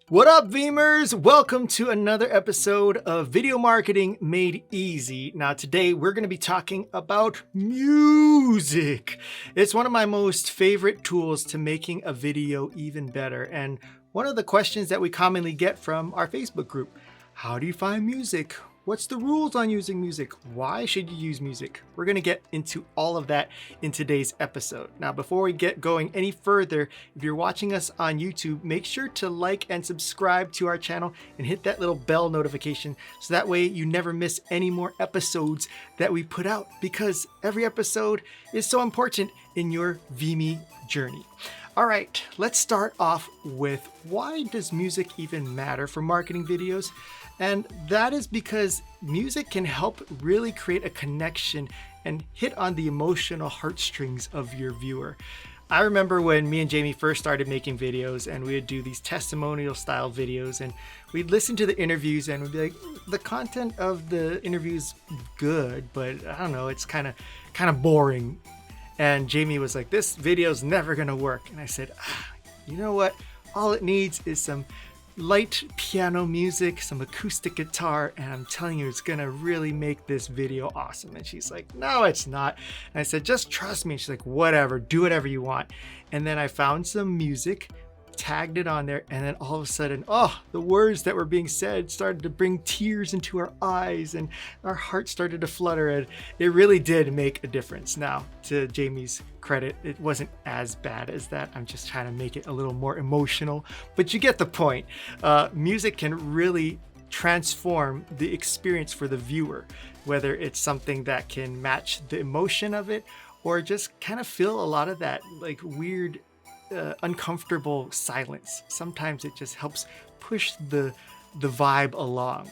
What up, Veemers? Welcome to another episode of Video Marketing Made Easy. Now, today we're going to be talking about music. It's one of my most favorite tools to making a video even better. And one of the questions that we commonly get from our Facebook group: how do you find music? What's the rules on using music? Why should you use music? We're going to get into all of that in today's episode. Now, before we get going any further, if you're watching us on YouTube, make sure to like and subscribe to our channel and hit that little bell notification so that way you never miss any more episodes that we put out, because every episode is so important in your Vimy journey. All right, let's start off with why does music even matter for marketing videos? And that is because music can help really create a connection and hit on the emotional heartstrings of your viewer. I remember when me and Jamie first started making videos, and we would do these testimonial style videos, and we'd listen to the interviews and we'd be like, the content of the interview's good, but I don't know, it's kind of boring. And Jamie was like, this video's never gonna work. And I said, you know what? All it needs is some light piano music, some acoustic guitar, and I'm telling you, it's gonna really make this video awesome. And she's like, no, it's not. And I said, just trust me. And she's like, whatever, do whatever you want. And then I found some music, tagged it on there, and then all of a sudden, the words that were being said started to bring tears into our eyes, and our heart started to flutter, and it really did make a difference. Now, to Jamie's credit, it wasn't as bad as that. I'm just trying to make it a little more emotional, but you get the point. Music can really transform the experience for the viewer, whether it's something that can match the emotion of it, or just kind of feel a lot of that like weird uncomfortable silence. Sometimes it just helps push the vibe along.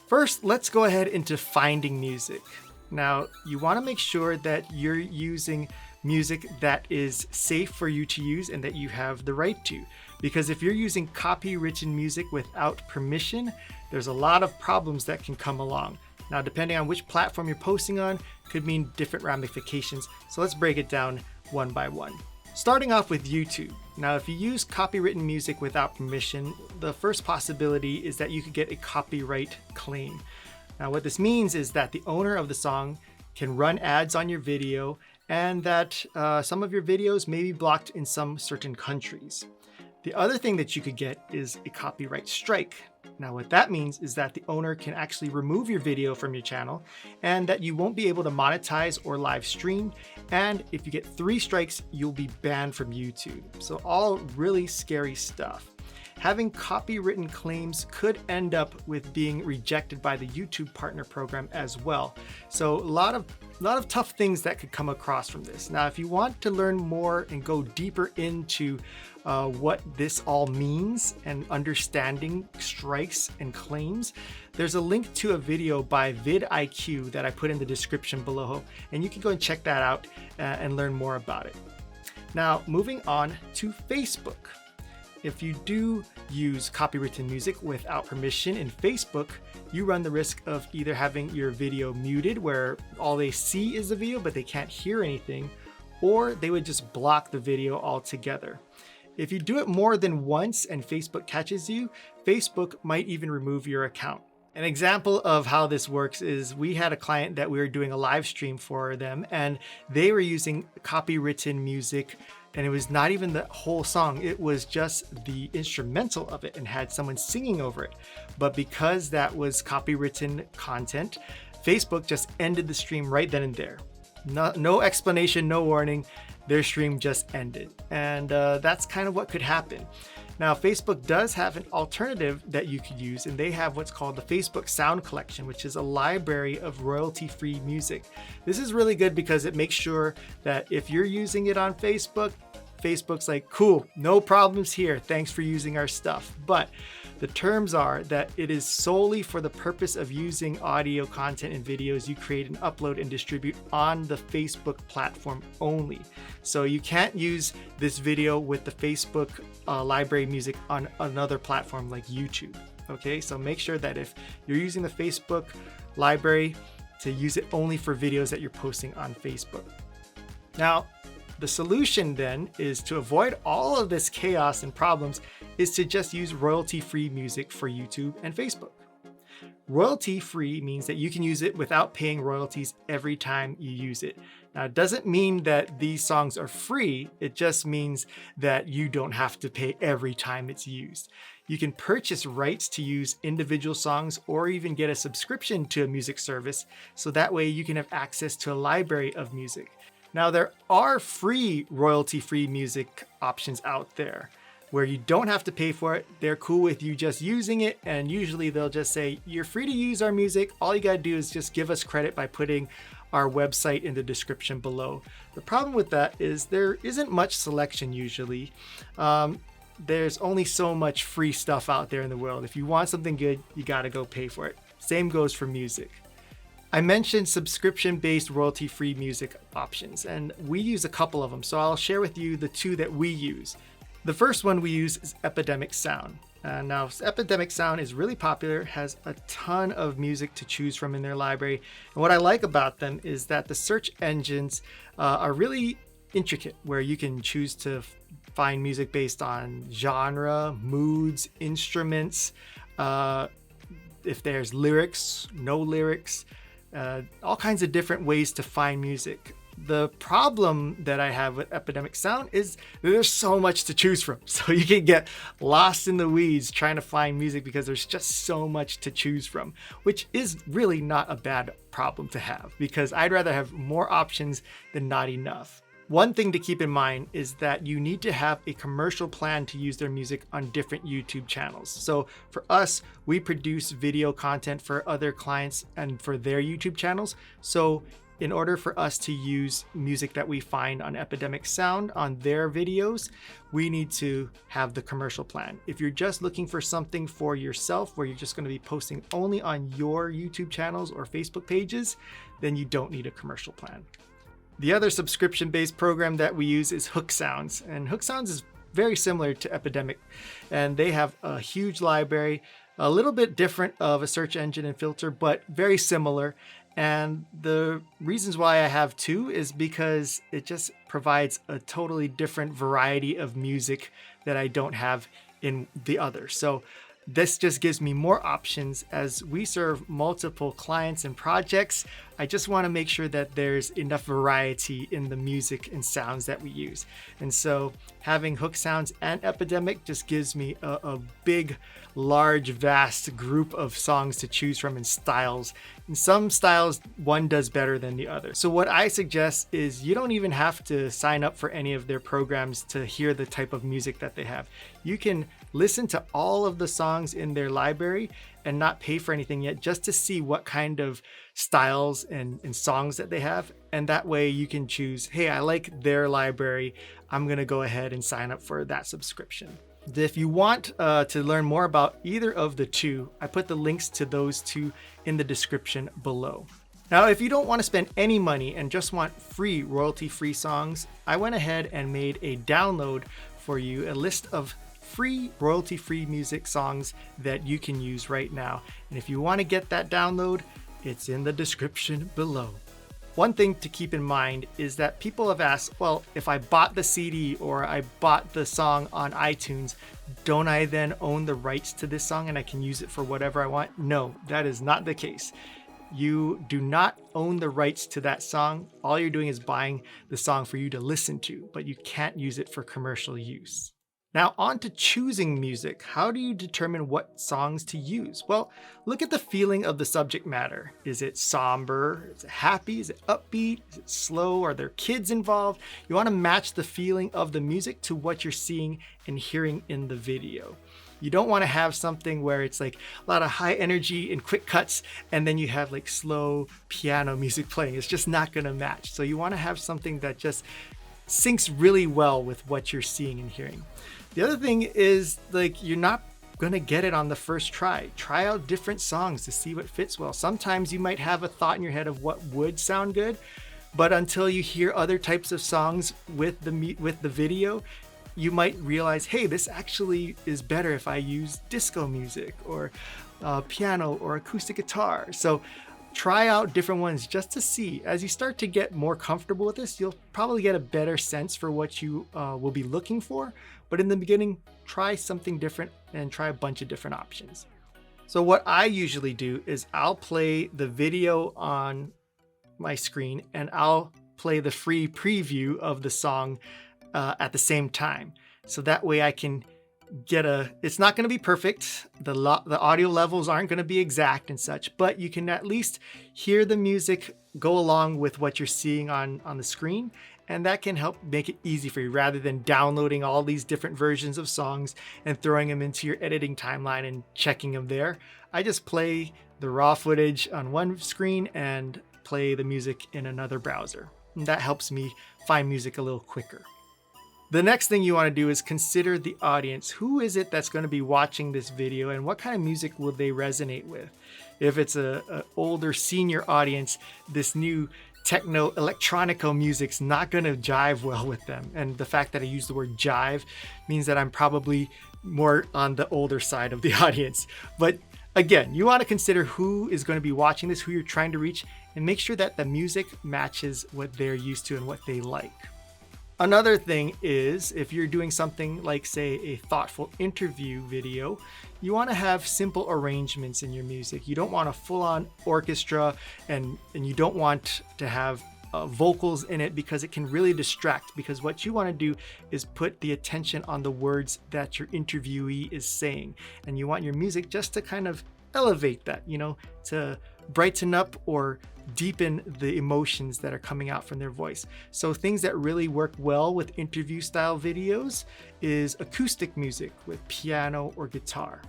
First, let's go ahead into finding music. Now, you want to make sure that you're using music that is safe for you to use and that you have the right to. Because if you're using copywritten music without permission, there's a lot of problems that can come along. Now, depending on which platform you're posting on, could mean different ramifications. So let's break it down one by one. Starting off with YouTube. Now, if you use copywritten music without permission, the first possibility is that you could get a copyright claim. Now, what this means is that the owner of the song can run ads on your video, and that some of your videos may be blocked in some certain countries. The other thing that you could get is a copyright strike. Now, what that means is that the owner can actually remove your video from your channel, and that you won't be able to monetize or live stream. And if you get 3 strikes, you'll be banned from YouTube. So all really scary stuff. Having copywritten claims could end up with being rejected by the YouTube partner program as well. So a lot of tough things that could come across from this. Now, if you want to learn more and go deeper into what this all means and understanding strikes and claims, there's a link to a video by vidIQ that I put in the description below, and you can go and check that out and learn more about it. Now, moving on to Facebook. If you do use copywritten music without permission in Facebook, you run the risk of either having your video muted, where all they see is the video but they can't hear anything, or they would just block the video altogether. If you do it more than once and Facebook catches you, Facebook might even remove your account. An example of how this works is we had a client that we were doing a live stream for them, and they were using copywritten music, and it was not even the whole song. It was just the instrumental of it and had someone singing over it. But because that was copywritten content, Facebook just ended the stream right then and there. No explanation, no warning. Their stream just ended. And that's kind of what could happen. Now, Facebook does have an alternative that you could use, and they have what's called the Facebook Sound Collection, which is a library of royalty-free music. This is really good because it makes sure that if you're using it on Facebook, Facebook's like, cool, no problems here. Thanks for using our stuff. But the terms are that it is solely for the purpose of using audio content and videos you create and upload and distribute on the Facebook platform only. So you can't use this video with the Facebook library music on another platform like YouTube. Okay, so make sure that if you're using the Facebook library, to use it only for videos that you're posting on Facebook. Now, The solution then is to avoid all of this chaos and problems is to just use royalty-free music for YouTube and Facebook. Royalty-free means that you can use it without paying royalties every time you use it. Now, it doesn't mean that these songs are free. It just means that you don't have to pay every time it's used. You can purchase rights to use individual songs or even get a subscription to a music service, so that way you can have access to a library of music. Now, there are free royalty-free music options out there where you don't have to pay for it. They're cool with you just using it, and usually they'll just say, you're free to use our music. All you gotta do is just give us credit by putting our website in the description below. The problem with that is there isn't much selection usually. There's only so much free stuff out there in the world. If you want something good, you gotta go pay for it. Same goes for music. I mentioned subscription-based royalty-free music options, and we use a couple of them, so I'll share with you the two that we use. The first one we use is Epidemic Sound. Now, Epidemic Sound is really popular, has a ton of music to choose from in their library. And what I like about them is that the search engines are really intricate, where you can choose to find music based on genre, moods, instruments, if there's lyrics, no lyrics, all kinds of different ways to find music. The problem that I have with Epidemic Sound is there's so much to choose from. So you can get lost in the weeds trying to find music because there's just so much to choose from, which is really not a bad problem to have, because I'd rather have more options than not enough. One thing to keep in mind is that you need to have a commercial plan to use their music on different YouTube channels. So for us, we produce video content for other clients and for their YouTube channels. So in order for us to use music that we find on Epidemic Sound on their videos, we need to have the commercial plan. If you're just looking for something for yourself, where you're just going to be posting only on your YouTube channels or Facebook pages, then you don't need a commercial plan. The other subscription-based program that we use is Hook Sounds, and Hook Sounds is very similar to Epidemic, and they have a huge library, a little bit different of a search engine and filter, but very similar. And the reasons why I have two is because it just provides a totally different variety of music that I don't have in the other. So this just gives me more options. As we serve multiple clients and projects, I just want to make sure that there's enough variety in the music and sounds that we use. And so having Hook Sounds and Epidemic just gives me a big, large, vast group of songs to choose from and styles. In some styles, one does better than the other. So what I suggest is you don't even have to sign up for any of their programs to hear the type of music that they have. You can listen to all of the songs in their library and not pay for anything yet, just to see what kind of styles and songs that they have. And that way you can choose, hey, I like their library, I'm gonna go ahead and sign up for that subscription. If you want to learn more about either of the two, I put the links to those two in the description below. Now, if you don't want to spend any money and just want free royalty-free songs, I went ahead and made a download for you, a list of free royalty-free music songs that you can use right now. And if you want to get that download, it's in the description below. One thing to keep in mind is that people have asked, well, if I bought the CD or I bought the song on iTunes, don't I then own the rights to this song and I can use it for whatever I want? No, that is not the case. You do not own the rights to that song. All you're doing is buying the song for you to listen to, but you can't use it for commercial use. Now, on to choosing music. How do you determine what songs to use? Well, look at the feeling of the subject matter. Is it somber? Is it happy? Is it upbeat? Is it slow? Are there kids involved? You want to match the feeling of the music to what you're seeing and hearing in the video. You don't want to have something where it's like a lot of high energy and quick cuts, and then you have like slow piano music playing. It's just not going to match. So you want to have something that just syncs really well with what you're seeing and hearing. The other thing is, like, you're not gonna get it on the first try. Try out different songs to see what fits well. Sometimes you might have a thought in your head of what would sound good, but until you hear other types of songs with the video, you might realize, hey, this actually is better if I use disco music or piano or acoustic guitar. So try out different ones just to see. As you start to get more comfortable with this, you'll probably get a better sense for what you will be looking for. But in the beginning, try something different and try a bunch of different options. So what I usually do is I'll play the video on my screen and I'll play the free preview of the song at the same time. So that way I can get it's not going to be perfect. The audio levels aren't going to be exact and such, but you can at least hear the music go along with what you're seeing on the screen. And that can help make it easy for you rather than downloading all these different versions of songs and throwing them into your editing timeline and checking them there. I just play the raw footage on one screen and play the music in another browser. And that helps me find music a little quicker. The next thing you want to do is consider the audience. Who is it that's going to be watching this video and what kind of music will they resonate with? If it's an older senior audience, this new techno electronico music's not going to jive well with them. And the fact that I use the word jive means that I'm probably more on the older side of the audience. But again, you want to consider who is going to be watching this, who you're trying to reach, and make sure that the music matches what they're used to and what they like. Another thing is if you're doing something like, say, a thoughtful interview video, you want to have simple arrangements in your music. You don't want a full-on orchestra and you don't want to have vocals in it because it can really distract, because what you want to do is put the attention on the words that your interviewee is saying. And you want your music just to kind of elevate that, to brighten up or deepen the emotions that are coming out from their voice. So things that really work well with interview style videos is acoustic music with piano or guitar.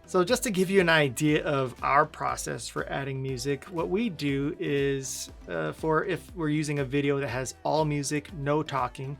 So just to give you an idea of our process for adding music, what we do is for if we're using a video that has all music, no talking,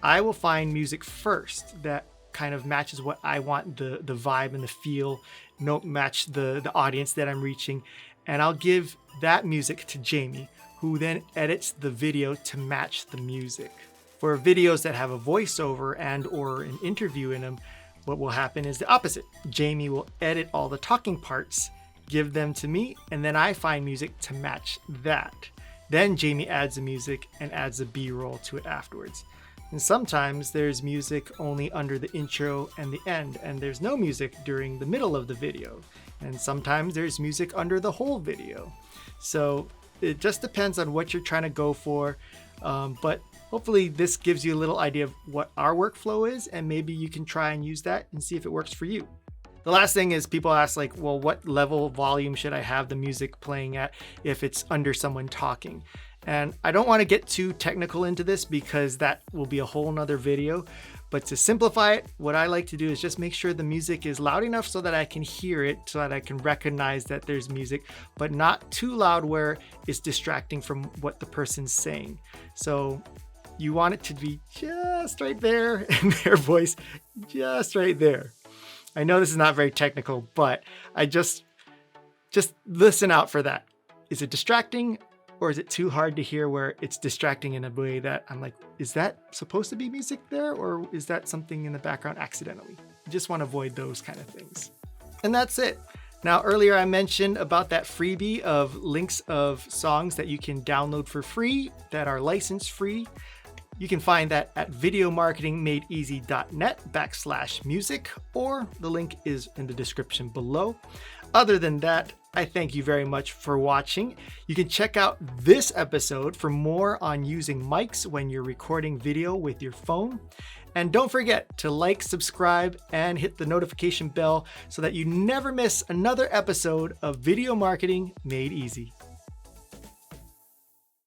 I will find music first that kind of matches what I want, the vibe and the feel, match the audience that I'm reaching. And I'll give that music to Jamie, who then edits the video to match the music. For videos that have a voiceover and or an interview in them, what will happen is the opposite. Jamie will edit all the talking parts, give them to me, and then I find music to match that. Then Jamie adds the music and adds the B-roll to it afterwards. And sometimes there's music only under the intro and the end, and there's no music during the middle of the video. And sometimes there's music under the whole video. So it just depends on what you're trying to go for. But hopefully this gives you a little idea of what our workflow is, and maybe you can try and use that and see if it works for you. The last thing is people ask like, well, what level of volume should I have the music playing at if it's under someone talking? And I don't want to get too technical into this because that will be a whole nother video. But to simplify it, what I like to do is just make sure the music is loud enough so that I can hear it, so that I can recognize that there's music, but not too loud where it's distracting from what the person's saying. So you want it to be just right there and their voice just right there. I know this is not very technical, but I just listen out for that. Is it distracting? Or is it too hard to hear where it's distracting in a way that I'm like, is that supposed to be music there? Or is that something in the background accidentally? You just want to avoid those kind of things. And that's it. Now, earlier I mentioned about that freebie of links of songs that you can download for free that are license free. You can find that at videomarketingmadeeasy.net/music, or the link is in the description below. Other than that, I thank you very much for watching. You can check out this episode for more on using mics when you're recording video with your phone. And don't forget to like, subscribe, and hit the notification bell so that you never miss another episode of Video Marketing Made Easy.